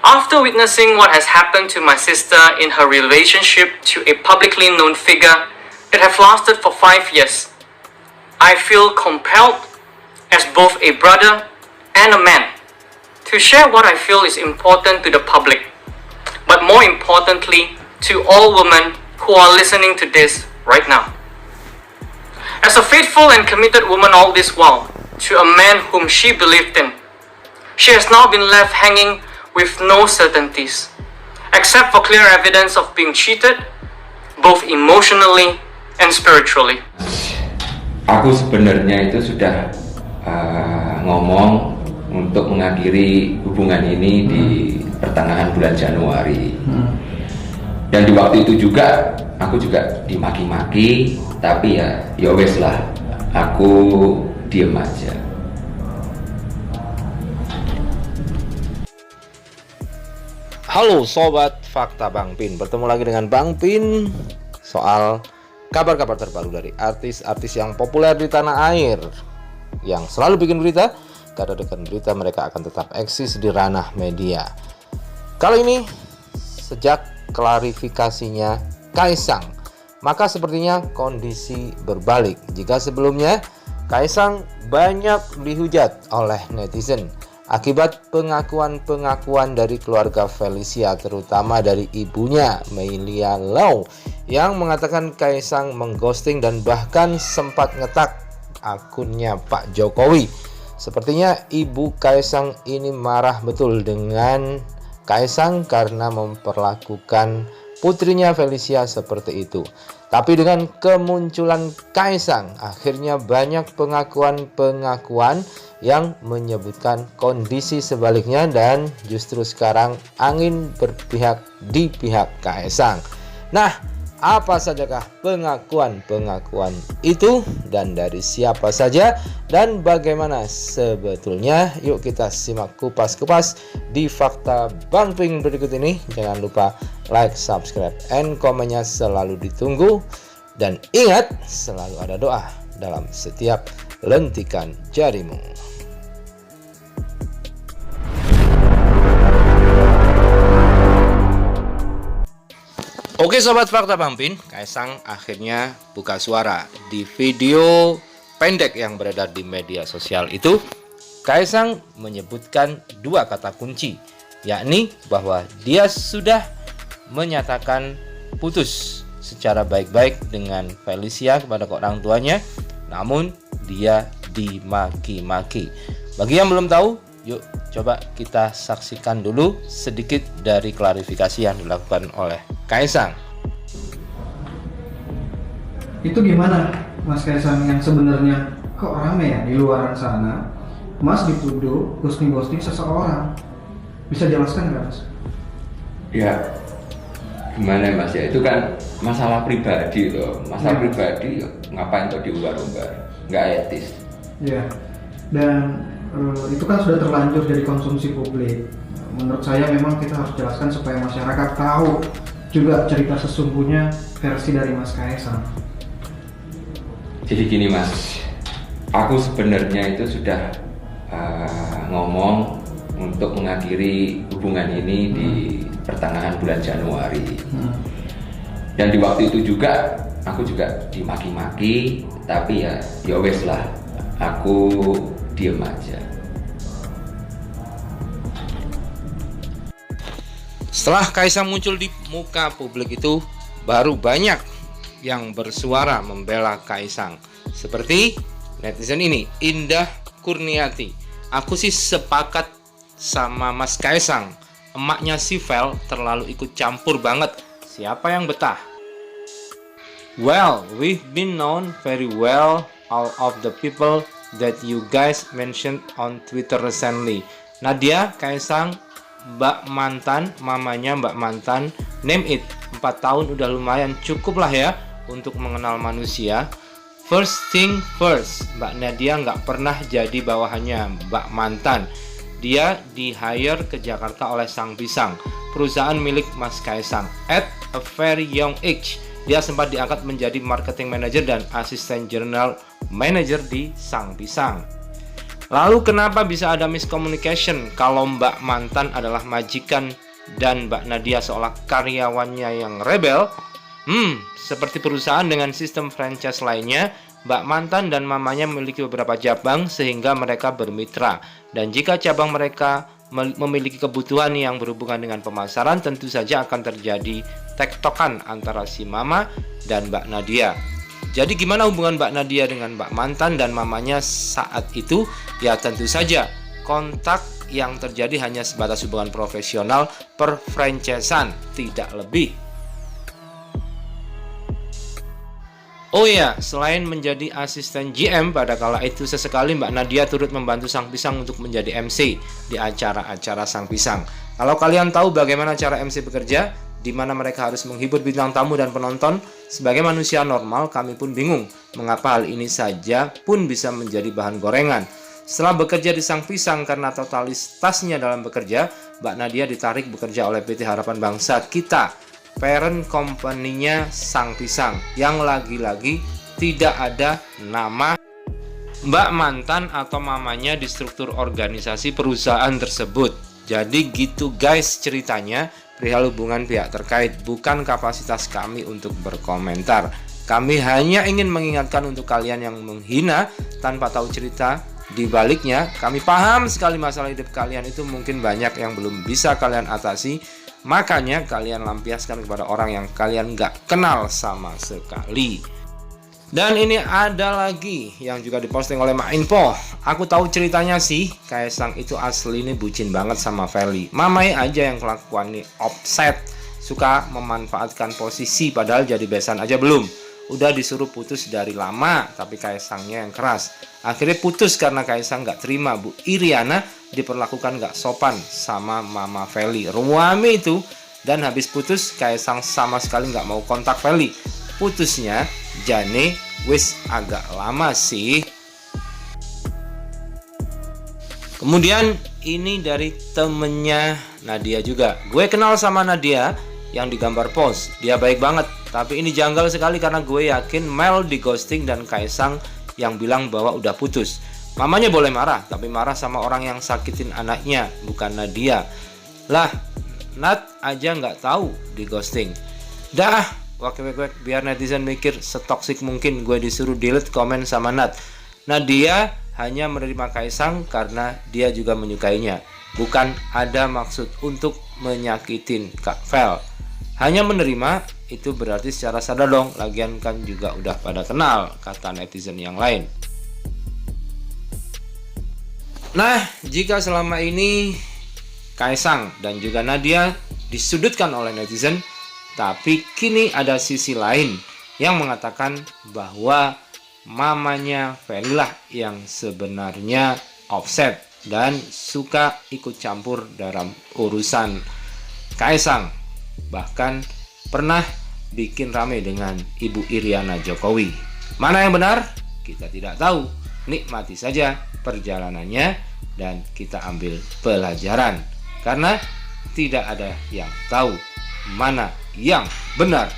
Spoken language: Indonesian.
After witnessing what has happened to my sister in her relationship to a publicly known figure that have lasted for 5 years, I feel compelled as both a brother and a man to share what I feel is important to the public, but more importantly to all women who are listening to this right now. As a faithful and committed woman all this while to a man whom she believed in, she has now been left hanging with no certainties, except for clear evidence of being cheated, both emotionally and spiritually. Aku sebenarnya itu sudah ngomong untuk mengakhiri hubungan ini di pertengahan bulan Januari. Dan di waktu itu juga aku juga dimaki-maki, tapi ya wes lah, aku diem aja. Halo Sobat Fakta Bang Pin, bertemu lagi dengan Bang Pin soal kabar-kabar terbaru dari artis-artis yang populer di tanah air yang selalu bikin berita, karena dengan berita mereka akan tetap eksis di ranah media. Kali ini sejak klarifikasinya Kaisang, maka sepertinya kondisi berbalik. Jika sebelumnya Kaisang banyak dihujat oleh netizen akibat pengakuan-pengakuan dari keluarga Felicia, terutama dari ibunya Meilia Lau, yang mengatakan Kaisang mengghosting dan bahkan sempat ngetak akunnya Pak Jokowi. Sepertinya ibu Kaisang ini marah betul dengan Kaisang karena memperlakukan putrinya Felicia seperti itu. Tapi dengan kemunculan Kaisang, akhirnya banyak pengakuan-pengakuan yang menyebutkan kondisi sebaliknya, dan justru sekarang angin berpihak di pihak Kaisang. Nah, apa sajakah pengakuan-pengakuan itu dan dari siapa saja dan bagaimana sebetulnya? Yuk kita simak kupas-kupas di Fakta Bang Pin berikut ini. Jangan lupa like, subscribe, and komennya selalu ditunggu. Dan ingat, selalu ada doa dalam setiap lentikan jarimu. Oke Sobat Fakta Bang Pin, Kaisang akhirnya buka suara. Di video pendek yang beredar di media sosial itu, Kaisang menyebutkan dua kata kunci, yakni bahwa dia sudah menyatakan putus secara baik-baik dengan Felicia kepada orang tuanya, namun dia dimaki-maki. Bagi yang belum tahu, yuk coba kita saksikan dulu sedikit dari klarifikasi yang dilakukan oleh Kaisang. Itu gimana Mas Kaisang, yang sebenarnya kok rame ya di luar sana Mas dituduh ghosting seseorang? Bisa jelaskan nggak Mas? Ya gimana Mas ya, itu kan masalah pribadi loh. Masalah pribadi ngapain tuh diumbar-umbar, nggak etis. Ya, dan itu kan sudah terlanjur jadi konsumsi publik. Menurut saya memang kita harus jelaskan supaya masyarakat tahu juga cerita sesungguhnya versi dari Mas Kaisang. Jadi gini Mas, aku sebenarnya itu sudah ngomong untuk mengakhiri hubungan ini di pertengahan bulan Januari. Dan di waktu itu juga aku juga dimaki-maki, tapi ya wes lah, aku diem aja. Setelah Kaisang muncul di muka publik itu, baru banyak yang bersuara membela Kaisang. Seperti netizen ini, Indah Kurniati. Aku sih sepakat sama Mas Kaisang. Emaknya si Vel terlalu ikut campur banget. Siapa yang betah? Well, we've been known very well all of the people that you guys mentioned on Twitter recently. Nadia, Kaisang, Mbak Mantan, mamanya Mbak Mantan, name it, 4 tahun udah lumayan cukup lah ya untuk mengenal manusia. First thing first, Mbak Nadia nggak pernah jadi bawahannya Mbak Mantan. Dia di-hire ke Jakarta oleh Sang Pisang, perusahaan milik Mas Kaisang. At a very young age, dia sempat diangkat menjadi marketing manager dan asisten general manager di Sang Pisang. Lalu kenapa bisa ada miscommunication kalau Mbak Mantan adalah majikan dan Mbak Nadia seolah karyawannya yang rebel? Seperti perusahaan dengan sistem franchise lainnya, Mbak Mantan dan mamanya memiliki beberapa cabang sehingga mereka bermitra. Dan jika cabang mereka memiliki kebutuhan yang berhubungan dengan pemasaran, tentu saja akan terjadi tektokan antara si mama dan Mbak Nadia. Jadi gimana hubungan Mbak Nadia dengan Mbak Mantan dan mamanya saat itu? Ya tentu saja kontak yang terjadi hanya sebatas hubungan profesional per franchisean, tidak lebih. Oh ya, selain menjadi asisten GM pada kala itu, sesekali Mbak Nadia turut membantu Sang Pisang untuk menjadi MC di acara-acara Sang Pisang. Kalau kalian tahu bagaimana cara MC bekerja, di mana mereka harus menghibur bintang tamu dan penonton, sebagai manusia normal kami pun bingung mengapa hal ini saja pun bisa menjadi bahan gorengan. Setelah bekerja di Sang Pisang karena totalitasnya dalam bekerja, Mbak Nadia ditarik bekerja oleh PT Harapan Bangsa Kita, parent company-nya Sang Pisang, yang lagi-lagi tidak ada nama Mbak Mantan atau mamanya di struktur organisasi perusahaan tersebut. Jadi gitu guys ceritanya perihal hubungan pihak terkait, bukan kapasitas kami untuk berkomentar. Kami hanya ingin mengingatkan untuk kalian yang menghina tanpa tahu cerita di baliknya. Kami paham sekali masalah hidup kalian itu mungkin banyak yang belum bisa kalian atasi, makanya kalian lampiaskan kepada orang yang kalian gak kenal sama sekali. Dan ini ada lagi yang juga diposting oleh Mak Info. Aku tahu ceritanya sih, Kaesang itu asli ini bucin banget sama Feli. Mamai aja yang kelakuan nih offset, suka memanfaatkan posisi padahal jadi besan aja belum. Udah disuruh putus dari lama, tapi Kaesangnya yang keras. Akhirnya putus karena Kaesang gak terima Bu Iriana diperlakukan gak sopan sama Mama Feli. Ruami itu. Dan habis putus, Kaesang sama sekali gak mau kontak Feli. Putusnya jane wis agak lama sih. Kemudian ini dari temennya Nadia juga. Gue kenal sama Nadia yang digambar post. Dia baik banget. Tapi ini janggal sekali karena gue yakin Mel di ghosting dan Kaesang yang bilang bahwa udah putus. Mamanya boleh marah, tapi marah sama orang yang sakitin anaknya, bukan Nadia. Lah, Nat aja nggak tahu di ghosting. Dah, wek biar netizen mikir setoksik mungkin gue disuruh delete komen sama Nat. Nadia hanya menerima Kaesang karena dia juga menyukainya, bukan ada maksud untuk menyakitin Kak Vel. Hanya menerima itu berarti secara sadar dong, lagian kan juga udah pada kenal, kata netizen yang lain. Nah, jika selama ini Kaesang dan juga Nadia disudutkan oleh netizen, tapi kini ada sisi lain yang mengatakan bahwa mamanya Feli lah yang sebenarnya offset dan suka ikut campur dalam urusan Kaesang. Bahkan pernah bikin rame dengan Ibu Iriana Jokowi. Mana yang benar? Kita tidak tahu. Nikmati saja perjalanannya dan kita ambil pelajaran. Karena tidak ada yang tahu mana yang benar.